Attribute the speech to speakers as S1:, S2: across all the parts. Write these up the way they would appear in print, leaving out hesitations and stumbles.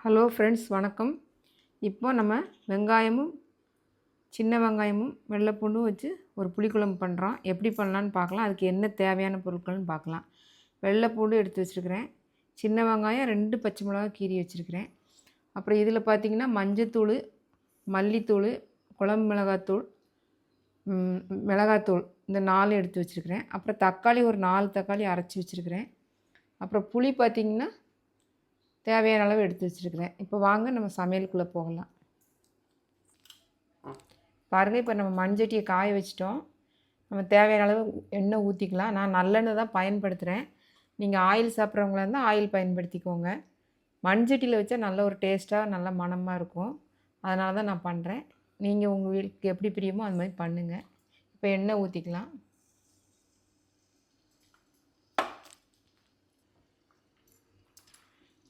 S1: Hello friends, வணக்கம். இப்போ நம்ம வெங்காயமும் சின்ன வெங்காயமும் வெள்ளைப்பூண்டும் வச்சு ஒரு புளிக்குழம்பு பண்ணுறோம். எப்படி பண்ணலான்னு பார்க்கலாம். அதுக்கு என்ன தேவையான பொருட்கள்னு பார்க்கலாம். வெள்ளைப்பூண்டு எடுத்து வச்சுருக்கிறேன். சின்ன வெங்காயம் 2 பச்சை மிளகா கீறி வச்சுருக்கிறேன். அப்புறம் இதில் பார்த்திங்கன்னா மஞ்சத்தூள், மல்லித்தூள், குழம்பு மிளகாத்தூள், மிளகாத்தூள் இந்த 4 எடுத்து வச்சுருக்கிறேன். அப்புறம் தக்காளி ஒரு 4 தக்காளி அரைச்சி வச்சுருக்கிறேன். அப்புறம் புளி பார்த்திங்கன்னா தேவையான அளவு எடுத்து வச்சுருக்கிறேன். இப்போ வாங்க நம்ம சமையலுக்குள்ளே போகலாம். பாருங்கள், இப்போ நம்ம மண்சட்டியை காய வச்சிட்டோம். நம்ம தேவையான அளவு எண்ணெய் ஊற்றிக்கலாம். நான் நல்லெண்ணெய் தான் பயன்படுத்துகிறேன். நீங்கள் ஆயில் சாப்பிட்றவங்களா இருந்தால் ஆயில் பயன்படுத்திக்கோங்க. மண்சட்டியில் வச்சா நல்ல ஒரு டேஸ்ட்டாக நல்ல மணமாக இருக்கும். அதனால தான் நான் பண்ணுறேன். நீங்கள் உங்கள் வீட்டுக்கு எப்படி பிரியுமோ அது மாதிரி பண்ணுங்கள். இப்போ எண்ணெய் ஊற்றிக்கலாம்.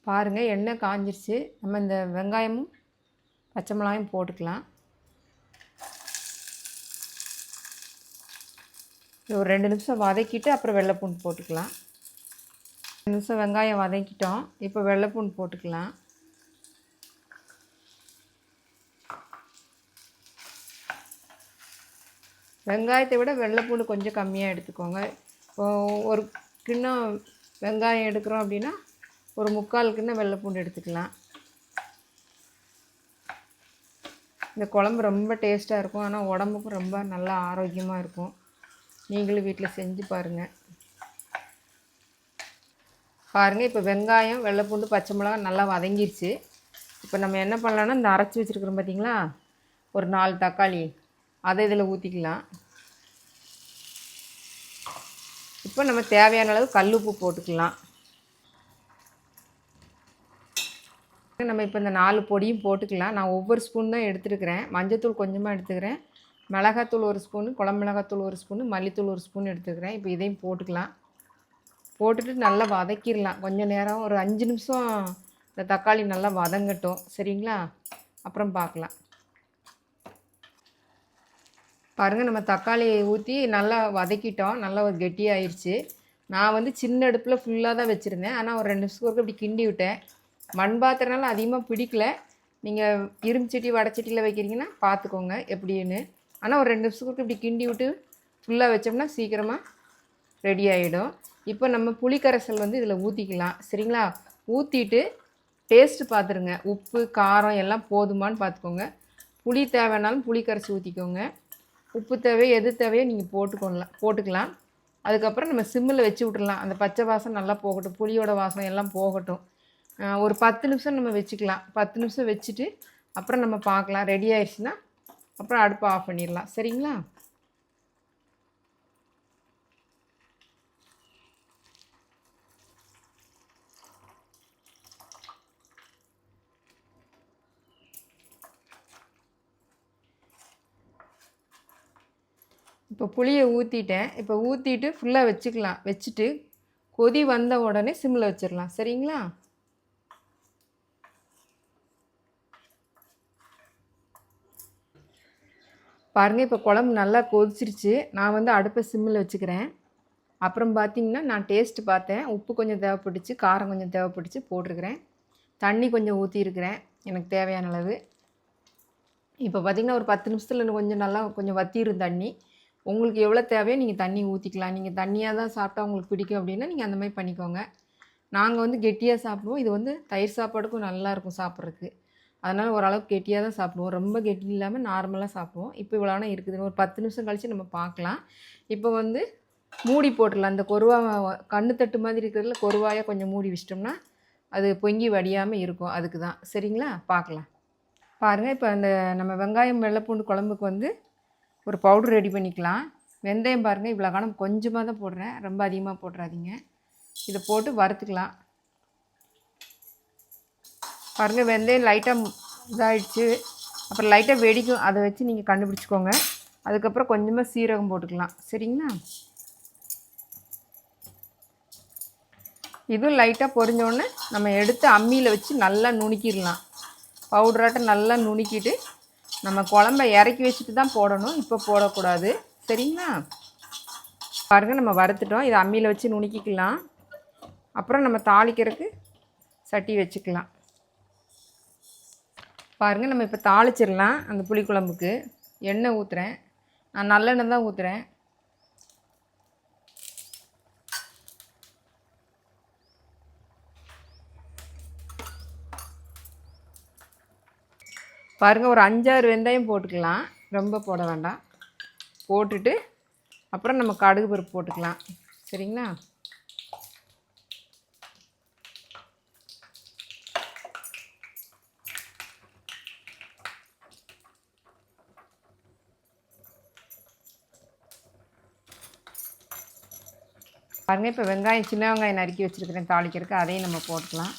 S1: பாருங்கள், எண்ணெய் காஞ்சிருச்சு. நம்ம இந்த வெங்காயமும் பச்சை மிளகாயும் போட்டுக்கலாம். ஒரு 2 நிமிஷம் வதக்கிட்டு அப்புறம் வெள்ளைப்பூண்டு போட்டுக்கலாம். 2 நிமிஷம் வெங்காயம் வதக்கிட்டோம். இப்போ வெள்ளைப்பூண்டு போட்டுக்கலாம். வெங்காயத்தை விட வெள்ளைப்பூண்டு கொஞ்சம் கம்மியாக எடுத்துக்கோங்க. ஒரு கிண்ணம் வெங்காயம் எடுக்கிறோம் அப்படின்னா ஒரு 3/4 கிண்ணம் வெள்ளைப்பூண்டு எடுத்துக்கலாம். இந்த குழம்பு ரொம்ப டேஸ்ட்டாக இருக்கும். ஆனால் உடம்புக்கும் ரொம்ப நல்லா ஆரோக்கியமாக இருக்கும். நீங்களும் வீட்டில் செஞ்சு பாருங்கள். பாருங்கள், இப்போ வெங்காயம், வெள்ளைப்பூண்டு, பச்சை மிளகா நல்லா வதங்கிருச்சு. இப்போ நம்ம என்ன பண்ணலான்னா, இந்த அரைச்சி வச்சுருக்கிறோம் பார்த்திங்களா, ஒரு 4 தக்காளி, அதை இதில் ஊற்றிக்கலாம். இப்போ நம்ம தேவையான அளவு கல் உப்பு போட்டுக்கலாம். நம்ம இப்போ இந்த 4 பொடியும் போட்டுக்கலாம். நான் ஒவ்வொரு ஸ்பூன் தான் எடுத்துருக்கிறேன். மஞ்சத்தூள் கொஞ்சமாக எடுத்துக்கிறேன், மிளகாத்தூள் 1 ஸ்பூனு, குழம்பு மிளகாத்தூள் 1 ஸ்பூனு, மல்லித்தூள் 1 ஸ்பூன் எடுத்துக்கிறேன். இப்போ இதையும் போட்டுக்கலாம். போட்டுட்டு நல்லா வதக்கிடலாம். கொஞ்சம் நேரம் ஒரு 5 நிமிஷம் இந்த தக்காளி நல்லா வதங்கட்டும். சரிங்களா? அப்புறம் பார்க்கலாம். பாருங்கள், நம்ம தக்காளியை ஊற்றி நல்லா வதக்கிட்டோம். நல்லா ஒரு கெட்டியாகிடுச்சு. நான் வந்து சின்ன அடுப்பில் ஃபுல்லாக தான் வச்சுருந்தேன். ஆனால் ஒரு 2 நிமிஷத்துக்கு ஒருக்க இப்படி கிண்டி விட்டேன். மண் பாத்திரனால அதிகமாக பிடிக்கல. நீங்கள் இரும்பு சட்டி வடைச்சட்டியில் வைக்கிறீங்கன்னா பார்த்துக்கோங்க எப்படின்னு. ஆனால் ஒரு 2 நிமிஷத்துக்கு இப்படி கிண்டி விட்டு ஃபுல்லாக வச்சோம்னா சீக்கிரமாக ரெடி ஆகிடும். இப்போ நம்ம புளிக்கரைசல் வந்து இதில் ஊற்றிக்கலாம். சரிங்களா? ஊற்றிட்டு டேஸ்ட்டு பார்த்துருங்க. உப்பு காரம் எல்லாம் போதுமான்னு பார்த்துக்கோங்க. புளி தேவைனாலும் புளி கரைச்சி ஊற்றிக்கோங்க. உப்பு தேவை எது தேவையோ நீங்கள் போட்டுக்கலாம். அதுக்கப்புறம் நம்ம சிம்மில் வச்சு விட்டுடலாம். அந்த பச்சை வாசம் நல்லா போகட்டும், புளியோட வாசம் எல்லாம் போகட்டும். ஒரு 10 நிமிஷம் நம்ம வச்சுக்கலாம். 10 நிமிஷம் வச்சுட்டு அப்புறம் நம்ம பார்க்கலாம். ரெடி ஆயிடுச்சுன்னா அப்புறம் அடுப்பை ஆஃப் பண்ணிடலாம். சரிங்களா? இப்போ புளியை ஊற்றிட்டேன். இப்போ ஊற்றிட்டு ஃபுல்லாக வச்சுக்கலாம். வச்சுட்டு கொதி வந்த உடனே சிம்மில் வச்சிடலாம். சரிங்களா? பாருங்கள், இப்போ குழம்பு நல்லா கொதிச்சிருச்சு. நான் வந்து அடுப்பை சிம்மில் வச்சுக்கிறேன். அப்புறம் பார்த்திங்கன்னா நான் டேஸ்ட்டு பார்த்தேன். உப்பு கொஞ்சம் தேவைப்பட்டுச்சு, காரம் கொஞ்சம் தேவைப்பட்டுச்சு, போட்டிருக்கிறேன். தண்ணி கொஞ்சம் ஊற்றிருக்கிறேன் எனக்கு தேவையான அளவு. இப்போ பார்த்திங்கன்னா ஒரு 10 நிமிஷத்தில் கொஞ்சம் நல்லா கொஞ்சம் வற்றிடும் தண்ணி. உங்களுக்கு எவ்வளோ தேவையோ நீங்கள் தண்ணி ஊற்றிக்கலாம். நீங்கள் தண்ணியாக தான் சாப்பிட்டா உங்களுக்கு பிடிக்கும் அப்படின்னா நீங்கள் அந்த மாதிரி பண்ணிக்கோங்க. நாங்கள் வந்து கெட்டியாக சாப்பிடுவோம். இது வந்து தயிர் சாப்பாடுக்கும் நல்லாயிருக்கும் சாப்பிட்றதுக்கு. அதனால் ஓரளவுக்கு கெட்டியாக தான் சாப்பிடுவோம். ரொம்ப கெட்டி இல்லாமல் நார்மலாக சாப்பிடுவோம். இப்போ இவ்வளோனா இருக்குது. ஒரு 10 நிமிஷம் கழித்து நம்ம பார்க்கலாம். இப்போ வந்து மூடி போட்டுடலாம். அந்த கொருவா கண்ணு தட்டு மாதிரி இருக்கிறதுல கொருவாயாக கொஞ்சம் மூடி வச்சிட்டோம்னா அது பொங்கி வடியாமல் இருக்கும். அதுக்கு தான். சரிங்களா? பார்க்கலாம். பாருங்கள், இப்போ அந்த நம்ம வெங்காயம் வெள்ளைப்பூண்டு குழம்புக்கு வந்து ஒரு பவுடர் ரெடி பண்ணிக்கலாம். வெந்தயம் பாருங்கள், இவ்வளோ காலம் கொஞ்சமாக தான் போடுறேன், ரொம்ப அதிகமாக போட்டுறாதீங்க. இதை போட்டு வறுத்துக்கலாம். பாருங்கள், வெந்தயம் லைட்டாக இதாகிடுச்சு. அப்புறம் லைட்டாக வெடிக்கும். அதை வச்சு நீங்கள் கண்டுபிடிச்சிக்கோங்க. அதுக்கப்புறம் கொஞ்சமாக சீரகம் போட்டுக்கலாம். சரிங்களா? இதுவும் லைட்டாக பொரிஞ்சோடனே நம்ம எடுத்து அம்மியில் வச்சு நல்லா நுணுக்கிடலாம். பவுடராட்டம் நல்லா நுணுக்கிட்டு நம்ம குழம்ப இறக்கி வச்சுட்டு தான் போடணும். இப்போ போடக்கூடாது. சரிங்களா? பாருங்கள், நம்ம வறுத்துட்டோம். இதை அம்மியில் வச்சு நுணுக்கிக்கலாம். அப்புறம் நம்ம தாளிக்கிறதுக்கு சட்டி வச்சுக்கலாம். பாருங்கள், நம்ம இப்போ தாளிச்சிடலாம். அந்த புளிக்குழம்புக்கு எண்ணெய் ஊற்றுறேன். நான் நல்லெண்ணெய் தான் ஊற்றுறேன். பாருங்கள், ஒரு 5-6 வெந்தயம் போட்டுக்கலாம், ரொம்ப போட வேண்டாம். போட்டுட்டு அப்புறம் நம்ம கடுகு பருப்பு போட்டுக்கலாம். சரிங்களா? பாருங்கள், இப்போ வெங்காயம், சின்ன வெங்காயம் நறுக்கி வச்சுருக்கிறேன் தாளிக்கிறதுக்கு, அதையும் நம்ம போட்டுக்கலாம்.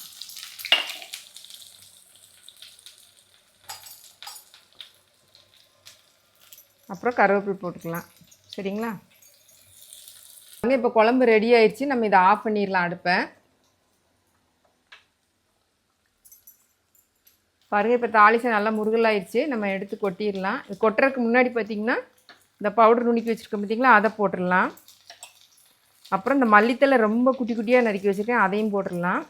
S1: அப்புறம் கருவேப்பிலை போட்டுக்கலாம். சரிங்களா? இப்போ குழம்பு ரெடி ஆயிடுச்சு. நம்ம இதை ஆஃப் பண்ணிடலாம் அடுப்பை. பாருங்கள், இப்போ தாளிசை நல்லா முருகலாயிடுச்சு. நம்ம எடுத்து கொட்டிடலாம். இது கொட்டுறதுக்கு முன்னாடி பார்த்திங்கன்னா இந்த பவுடர் நுணுக்கி வச்சுருக்கோம் பார்த்திங்களா, அதை போட்டுடலாம். அப்புறம் இந்த மல்லித்தலை ரொம்ப குட்டி குட்டியாக நறுக்கி வச்சுருக்கேன், அதையும் போட்டுடலாம்.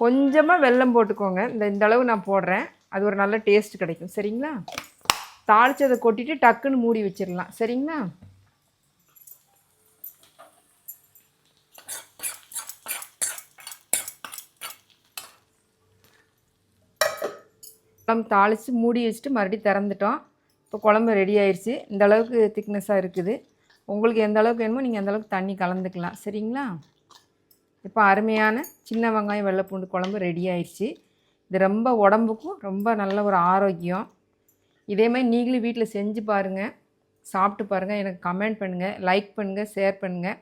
S1: கொஞ்சமாக வெல்லம் போட்டுக்கோங்க. இந்த அளவு நான் போடுறேன், அது ஒரு நல்ல டேஸ்ட் கிடைக்கும். சரிங்களா? தாளிச்சதை கொட்டிட்டு டக்குன்னு மூடி வச்சிடலாம். சரிங்களா? குழம்பு தாளித்து மூடி வச்சுட்டு மறுபடியும் திறந்துட்டோம். இப்போ குழம்பு ரெடி ஆயிடுச்சு. இந்த அளவுக்கு திக்னஸாக இருக்குது. உங்களுக்கு எந்த அளவுக்கு வேணுமோ நீங்கள் அந்த அளவுக்கு தண்ணி கலந்துக்கலாம். சரிங்களா? இப்போ அருமையான சின்ன வெங்காயம் வெள்ளைப்பூண்டு குழம்பு ரெடி ஆயிடுச்சு. இது ரொம்ப உடம்புக்கும் ரொம்ப நல்ல ஒரு ஆரோக்கியம். இதே மாதிரி நீங்களும் வீட்டில் செஞ்சு பாருங்கள், சாப்பிட்டு பாருங்கள். எனக்கு கமெண்ட் பண்ணுங்கள், லைக் பண்ணுங்கள், ஷேர் பண்ணுங்கள்.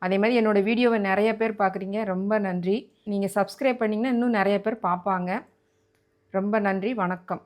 S1: அதே மாதிரி என்னோடய வீடியோவை நிறைய பேர் பார்க்குறீங்க, ரொம்ப நன்றி. நீங்கள் சப்ஸ்கிரைப் பண்ணிங்கன்னா இன்னும் நிறைய பேர் பார்ப்பாங்க. ரொம்ப நன்றி. வணக்கம்.